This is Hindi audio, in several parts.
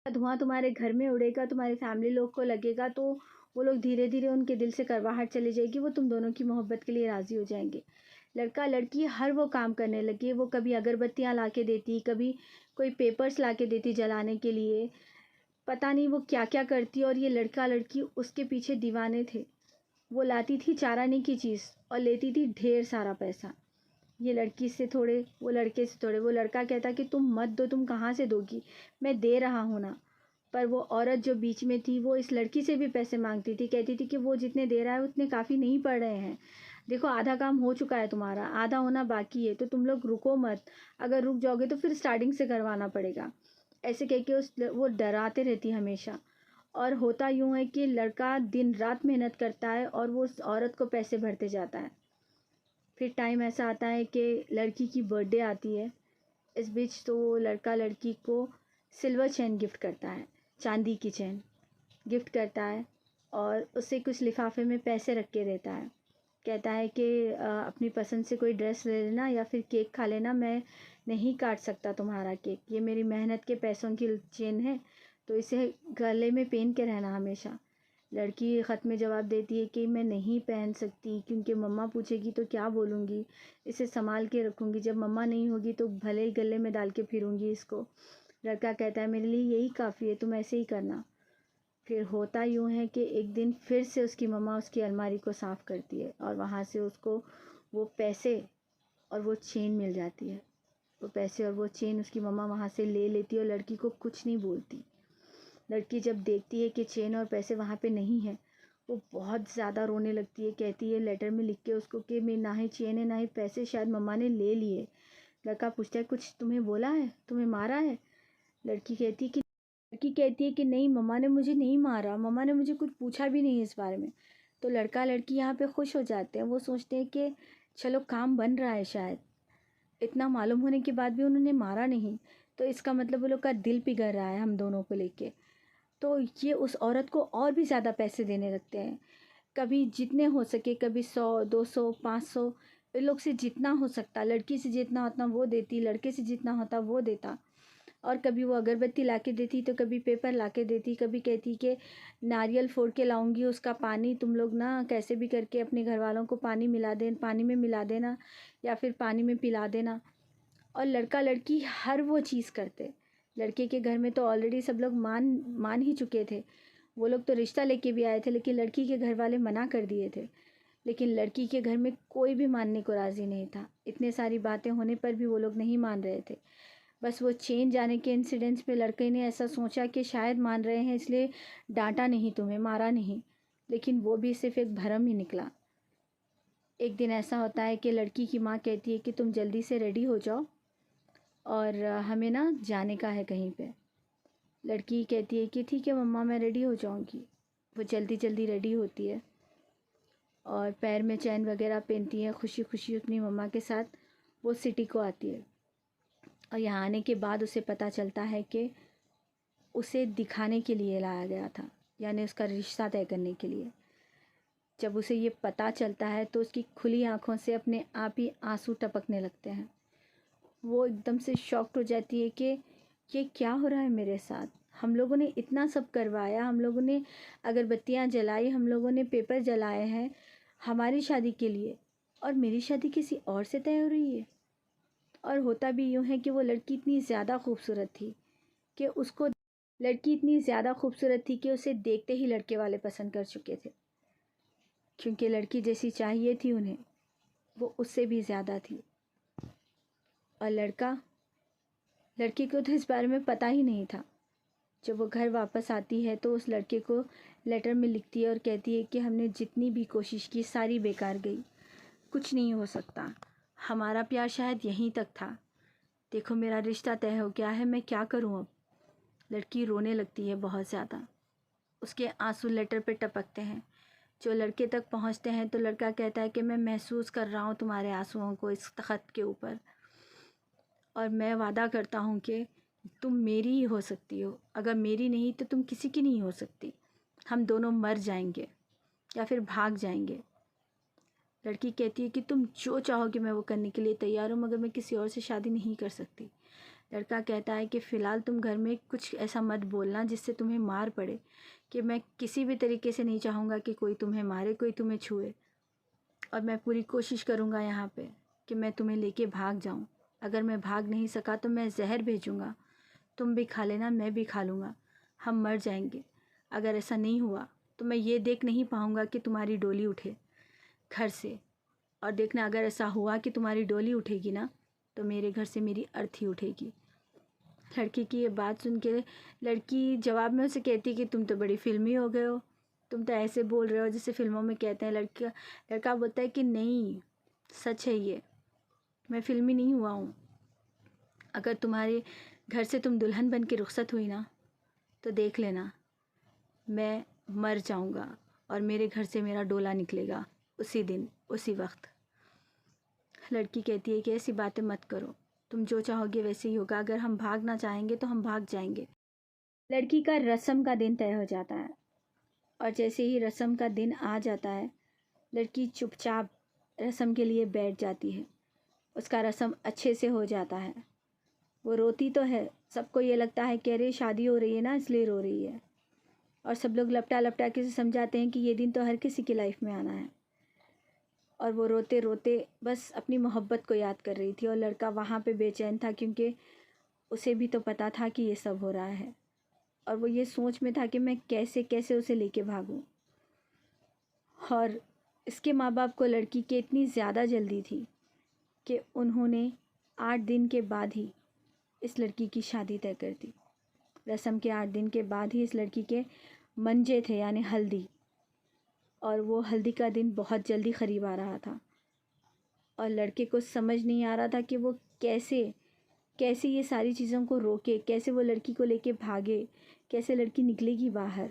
धुआँ तुम्हारे घर में उड़ेगा, तुम्हारी फैमिली लोग को लगेगा, तो वो लोग धीरे-धीरे उनके दिल से कड़वाहट चली जाएगी, वो तुम दोनों की मोहब्बत के लिए राज़ी हो जाएँगे। लड़का-लड़की हर वो काम करने लगे, वो कभी अगरबत्तियाँ ला के देती, कभी कोई पेपर्स ला के देती जलाने के लिए, पता नहीं वो क्या-क्या करती और ये लड़का-लड़की उसके पीछे दीवाने थे। वो लाती थी चारानी की चीज़ और लेती थी ढेर सारा पैसा। ये लड़की से थोड़े, वो लड़के से थोड़े। वो लड़का कहता कि तुम मत दो, तुम कहाँ से दोगी? मैं दे रहा हूँ ना। पर वो औरत जो बीच में थी, वो इस लड़की से भी पैसे माँगती थी। कहती थी कि वो जितने दे रहा है उतने काफ़ी नहीं पड़ रहे हैं। देखो आधा काम हो चुका है तुम्हारा, आधा होना बाकी है, तो तुम लोग रुको मत। अगर रुक जाओगे तो फिर स्टार्टिंग से करवाना पड़ेगा। ऐसे कह के वो डराते रहती हमेशा। और होता यूँ है कि लड़का दिन-रात मेहनत करता है और वो उस औरत को पैसे भरते जाता है। फिर टाइम ऐसा आता है कि लड़की की बर्थडे आती है। इस बीच तो वो लड़का लड़की को सिल्वर चेन गिफ्ट करता है, चांदी की चेन गिफ्ट करता है और उसे कुछ लिफाफे में पैसे रख के देता है। कहता है कि अपनी पसंद से कोई ड्रेस ले लेना या फिर केक खा लेना, मैं नहीं काट सकता तुम्हारा केक, ये मेरी मेहनत के पैसों की चेन है, तो इसे गले में पहन के रहना हमेशा। लड़की ख़त में जवाब देती है कि मैं नहीं पहन सकती, क्योंकि मम्मा पूछेगी तो क्या बोलूँगी, इसे संभाल के रखूँगी, जब मम्मा नहीं होगी तो भले ही गले में डाल के फिरूँगी इसको। लड़का कहता है मेरे लिए यही काफ़ी है, तुम ऐसे ही करना। फिर होता यूँ है कि एक दिन फिर से उसकी मम्मा उसकी अलमारी को साफ़ करती है और वहाँ से उसको वो पैसे और वो चेन मिल जाती है। वो पैसे और वो चेन उसकी मम्मा वहाँ से ले लेती है और लड़की को कुछ नहीं बोलती। लड़की जब देखती है कि चेन और पैसे वहाँ पे नहीं है, वो बहुत ज़्यादा रोने लगती है। कहती है लेटर में लिख के उसको कि मैं ना ही चेन है ना ही पैसे, शायद मम्मा ने ले लिए। लड़का पूछता है कुछ तुम्हें बोला है, तुम्हें मारा है? लड़की कहती है कि नहीं, मम्मा ने मुझे नहीं मारा, मम्मा ने मुझे कुछ पूछा भी नहीं इस बारे में। तो लड़का लड़की यहाँ पे खुश हो जाते हैं। वो सोचते हैं कि चलो काम बन रहा है, शायद इतना मालूम होने के बाद भी उन्होंने मारा नहीं, तो इसका मतलब वो लोग का दिल पिघल रहा है हम दोनों को लेके। तो ये उस औरत को और भी ज़्यादा पैसे देने लगते हैं। कभी जितने हो सके, कभी 100, 200, 500, इन लोग से जितना हो सकता, लड़की से जितना होता वो देती, लड़के से जितना होता वो देता। और कभी वो अगरबत्ती ला के देती, तो कभी पेपर ला के देती, कभी कहती कि नारियल फोड़ के लाऊंगी, उसका पानी तुम लोग ना कैसे भी करके अपने घर वालों को पानी में मिला देना या फिर पानी में पिला देना। और लड़का लड़की हर वो चीज़ करते। लड़के के घर में तो ऑलरेडी सब लोग मान मान ही चुके थे। वो लोग तो रिश्ता लेके भी आए थे, लेकिन लड़की के घर वाले मना कर दिए थे। लेकिन लड़की के घर में कोई भी मानने को राज़ी नहीं था। इतने सारी बातें होने पर भी वो लोग नहीं मान रहे थे। बस वो चेन जाने के इंसिडेंट्स पे लड़के ने ऐसा सोचा कि शायद मान रहे हैं, इसलिए डांटा नहीं, तुम्हें मारा नहीं। लेकिन वो भी सिर्फ एक भरम ही निकला। एक दिन ऐसा होता है कि लड़की की माँ कहती है कि तुम जल्दी से रेडी हो जाओ और हमें ना जाने का है कहीं पे। लड़की कहती है कि ठीक है मम्मा, मैं रेडी हो जाऊंगी। वो जल्दी जल्दी रेडी होती है और पैर में चैन वगैरह पहनती है, खुशी खुशी अपनी मम्मा के साथ वो सिटी को आती है। और यहाँ आने के बाद उसे पता चलता है कि उसे दिखाने के लिए लाया गया था, यानी उसका रिश्ता तय करने के लिए। जब उसे ये पता चलता है तो उसकी खुली आंखों से अपने आप ही आंसू टपकने लगते हैं। वो एकदम से शॉक्ड हो जाती है कि ये क्या हो रहा है मेरे साथ। हम लोगों ने इतना सब करवाया, हम लोगों ने अगरबत्तियाँ जलाई, हम लोगों ने पेपर जलाए हैं हमारी शादी के लिए, और मेरी शादी किसी और से तय हो रही है। और होता भी यूँ है कि वो लड़की इतनी ज़्यादा खूबसूरत थी कि उसको लड़की इतनी ज़्यादा खूबसूरत थी कि उसे देखते ही लड़के वाले पसंद कर चुके थे, क्योंकि लड़की जैसी चाहिए थी उन्हें, वो उससे भी ज़्यादा थी। और लड़की को तो इस बारे में पता ही नहीं था। जब वो घर वापस आती है तो उस लड़के को लेटर में लिखती है और कहती है कि हमने जितनी भी कोशिश की सारी बेकार गई, कुछ नहीं हो सकता, हमारा प्यार शायद यहीं तक था, देखो मेरा रिश्ता तय हो गया है, मैं क्या करूं अब। लड़की रोने लगती है बहुत ज़्यादा। उसके आंसू लेटर पे टपकते हैं। जो लड़के तक पहुंचते हैं तो लड़का कहता है कि मैं महसूस कर रहा हूँ तुम्हारे आंसुओं को इस ख़त के ऊपर, और मैं वादा करता हूँ कि तुम मेरी ही हो सकती हो, अगर मेरी नहीं तो तुम किसी की नहीं हो सकती। हम दोनों मर जाएंगे या फिर भाग जाएंगे। लड़की कहती है कि तुम जो चाहोगे मैं वो करने के लिए तैयार हूँ, मगर मैं किसी और से शादी नहीं कर सकती। लड़का कहता है कि फ़िलहाल तुम घर में कुछ ऐसा मत बोलना जिससे तुम्हें मार पड़े, कि मैं किसी भी तरीके से नहीं चाहूँगा कि कोई तुम्हें मारे, कोई तुम्हें छुए। और मैं पूरी कोशिश करूँगा यहाँ पे कि मैं तुम्हें लेके भाग जाऊँ। अगर मैं भाग नहीं सका तो मैं ज़हर भेजूँगा, तुम भी खा लेना, मैं भी खा लूँगा, हम मर जाएंगे। अगर ऐसा नहीं हुआ तो मैं ये देख नहीं पाऊँगा कि तुम्हारी डोली उठे घर से। और देखना, अगर ऐसा हुआ कि तुम्हारी डोली उठेगी ना, तो मेरे घर से मेरी अर्थी उठेगी। लड़की की ये बात सुन के लड़की जवाब में उसे कहती कि तुम तो बड़ी फिल्मी हो गए हो, तुम तो ऐसे बोल रहे हो जैसे फिल्मों में कहते हैं। लड़का बोलता है कि नहीं, सच है ये, मैं फिल्मी नहीं हुआ हूँ। अगर तुम्हारे घर से तुम दुल्हन बन के रुखसत हुई ना, तो देख लेना मैं मर जाऊँगा और मेरे घर से मेरा डोला निकलेगा उसी दिन, उसी वक्त। लड़की कहती है कि ऐसी बातें मत करो, तुम जो चाहोगे वैसे ही होगा। अगर हम भागना चाहेंगे तो हम भाग जाएंगे। लड़की का रस्म का दिन तय हो जाता है और जैसे ही रस्म का दिन आ जाता है, लड़की चुपचाप रस्म के लिए बैठ जाती है। उसका रस्म अच्छे से हो जाता है। वो रोती तो है, सबको ये लगता है कि अरे शादी हो रही है ना, इसलिए रो रही है। और सब लोग लपटा लपटा के समझाते हैं कि ये दिन तो हर किसी की लाइफ में आना है। और वो रोते रोते बस अपनी मोहब्बत को याद कर रही थी। और लड़का वहाँ पे बेचैन था, क्योंकि उसे भी तो पता था कि ये सब हो रहा है। और वो ये सोच में था कि मैं कैसे कैसे उसे लेके भागूं। और इसके माँ बाप को लड़की के इतनी ज़्यादा जल्दी थी कि उन्होंने 8 दिन के बाद ही इस लड़की की शादी तय कर दी। रस्म के 8 दिन के बाद ही इस लड़की के मंजे थे, यानी हल्दी। और वो हल्दी का दिन बहुत जल्दी करीब आ रहा था और लड़के को समझ नहीं आ रहा था कि वो कैसे कैसे ये सारी चीज़ों को रोके, कैसे वो लड़की को लेके भागे, कैसे लड़की निकलेगी बाहर।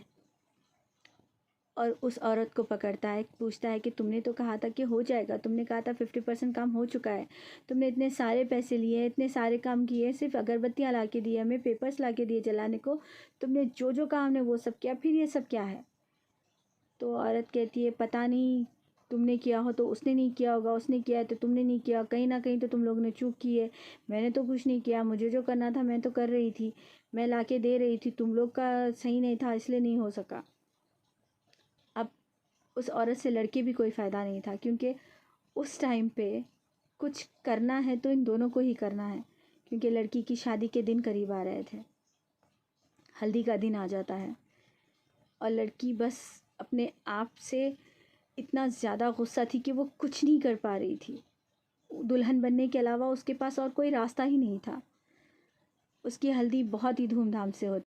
और उस औरत को पकड़ता है, पूछता है कि तुमने तो कहा था कि हो जाएगा, तुमने कहा था 50% काम हो चुका है, तुमने इतने सारे पैसे लिए, इतने सारे काम किए, सिर्फ अगरबत्तियाँ ला के दिए, हमें पेपर्स ला के दिए जलाने को, तुमने जो जो कहा हमने वो सब किया, फिर ये सब क्या है। तो औरत कहती है पता नहीं, तुमने किया हो तो उसने नहीं किया होगा, उसने किया है तो तुमने नहीं किया, कहीं ना कहीं तो तुम लोग ने चूक की है, मैंने तो कुछ नहीं किया, मुझे जो करना था मैं तो कर रही थी, मैं ला के दे रही थी, तुम लोग का सही नहीं था इसलिए नहीं हो सका। अब उस औरत से लड़के भी कोई फ़ायदा नहीं था, क्योंकि उस टाइम पे कुछ करना है तो इन दोनों को ही करना है, क्योंकि लड़की की शादी के दिन करीब आ रहे थे, हल्दी का दिन आ जाता है। और लड़की बस अपने आप से इतना ज़्यादा गुस्सा थी कि वो कुछ नहीं कर पा रही थी। दुल्हन बनने के अलावा उसके पास और कोई रास्ता ही नहीं था। उसकी हल्दी बहुत ही धूमधाम से होती